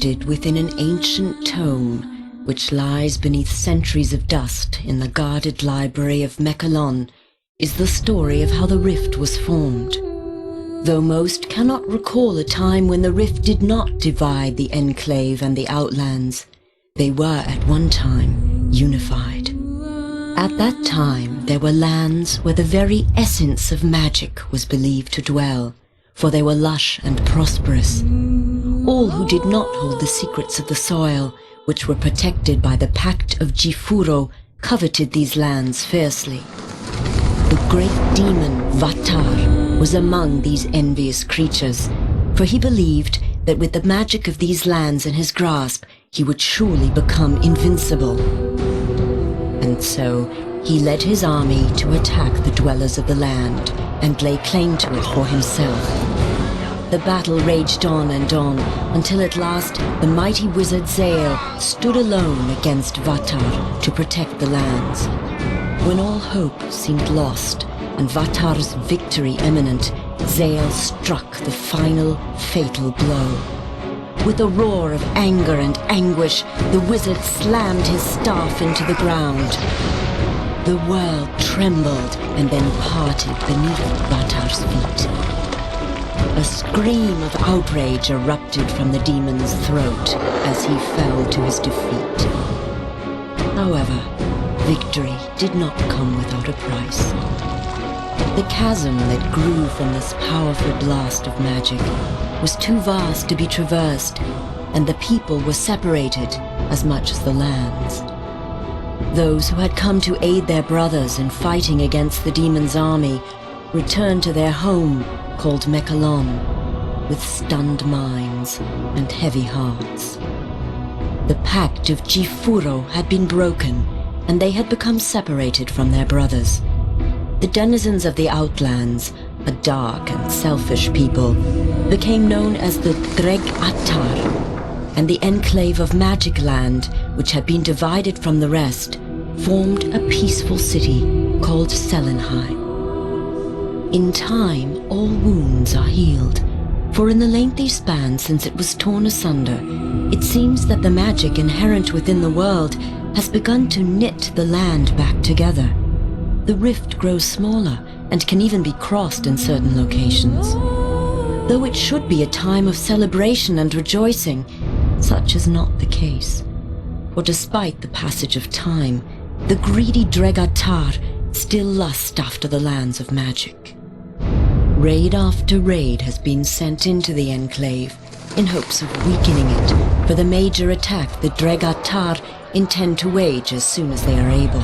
encrypted within an ancient tome which lies beneath centuries of dust in the guarded library of Mechalon, is the story of how the rift was formed. Though most cannot recall a time when the rift did not divide the Enclave and the Outlands, they were at one time unified. At that time there were lands where the very essence of magic was believed to dwell, for they were lush and prosperous. All who did not hold the secrets of the soil, which were protected by the Pact of Jifuro, coveted these lands fiercely. The great demon Vatar was among these envious creatures, for he believed that with the magic of these lands in his grasp, he would surely become invincible. And so he led his army to attack the dwellers of the land and lay claim to it for himself. The battle raged on and on, until at last the mighty wizard Zale stood alone against Vatar to protect the lands. When all hope seemed lost and Vatar's victory imminent, Zale struck the final fatal blow. With a roar of anger and anguish, the wizard slammed his staff into the ground. The world trembled and then parted beneath Vatar's feet. A scream of outrage erupted from the demon's throat as he fell to his defeat. However, victory did not come without a price. The chasm that grew from this powerful blast of magic was too vast to be traversed, and the people were separated as much as the lands. Those who had come to aid their brothers in fighting against the demon's army returned to their home called Mechalon, with stunned minds and heavy hearts. The Pact of Jifuro had been broken, and they had become separated from their brothers. The denizens of the Outlands, a dark and selfish people, became known as the Dreg Attar, and the Enclave of Magic Land, which had been divided from the rest, formed a peaceful city called Selenheim. In time, all wounds are healed, for in the lengthy span since it was torn asunder, it seems that the magic inherent within the world has begun to knit the land back together. The rift grows smaller and can even be crossed in certain locations. Though it should be a time of celebration and rejoicing, such is not the case. For despite the passage of time, the greedy Dregatar still lust after the lands of magic. Raid after raid has been sent into the Enclave in hopes of weakening it for the major attack the Dregatar intend to wage as soon as they are able.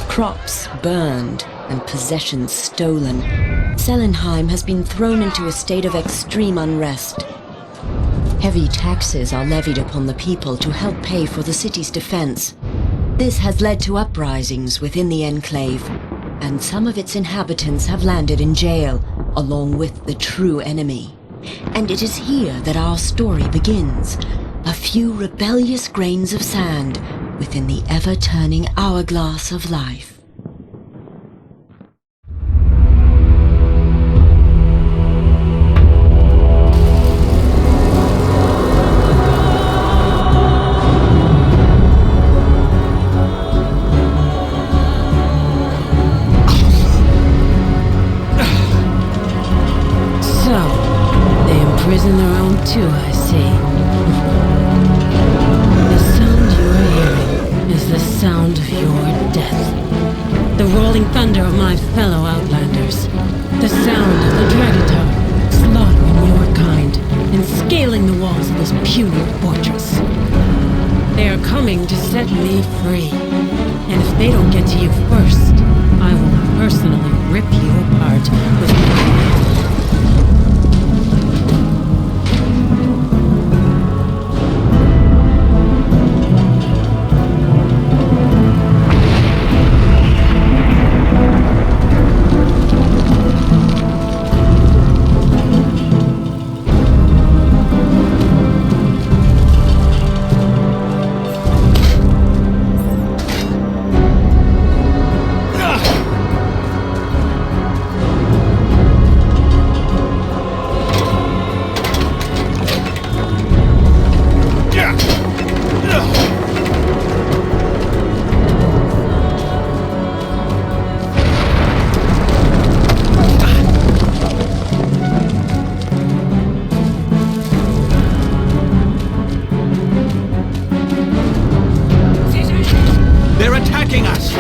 Crops burned and possessions stolen, Selenheim has been thrown into a state of extreme unrest. Heavy taxes are levied upon the people to help pay for the city's defense. This has led to uprisings within the Enclave, and some of its inhabitants have landed in jail, along with the true enemy. And it is here that our story begins, a few rebellious grains of sand within the ever-turning hourglass of life. Imprison their own too, I see. The sound you are hearing is the sound of your death. The rolling thunder of my fellow Outlanders. The sound of the Dregatar slaughtering your kind and scaling the walls of this puny fortress. They are coming to set me free. And if they don't get to you first, I will personally rip you apart with my hands. attacking us!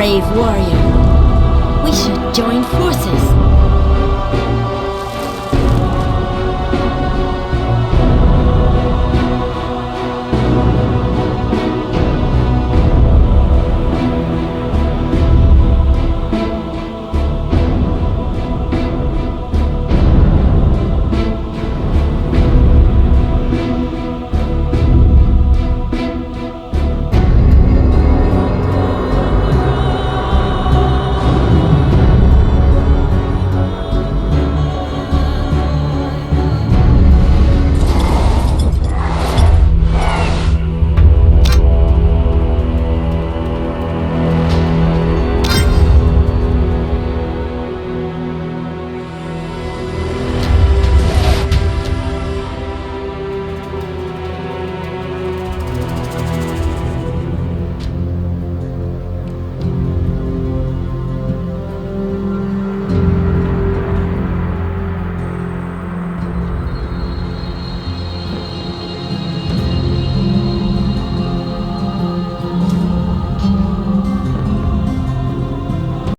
brave warrior.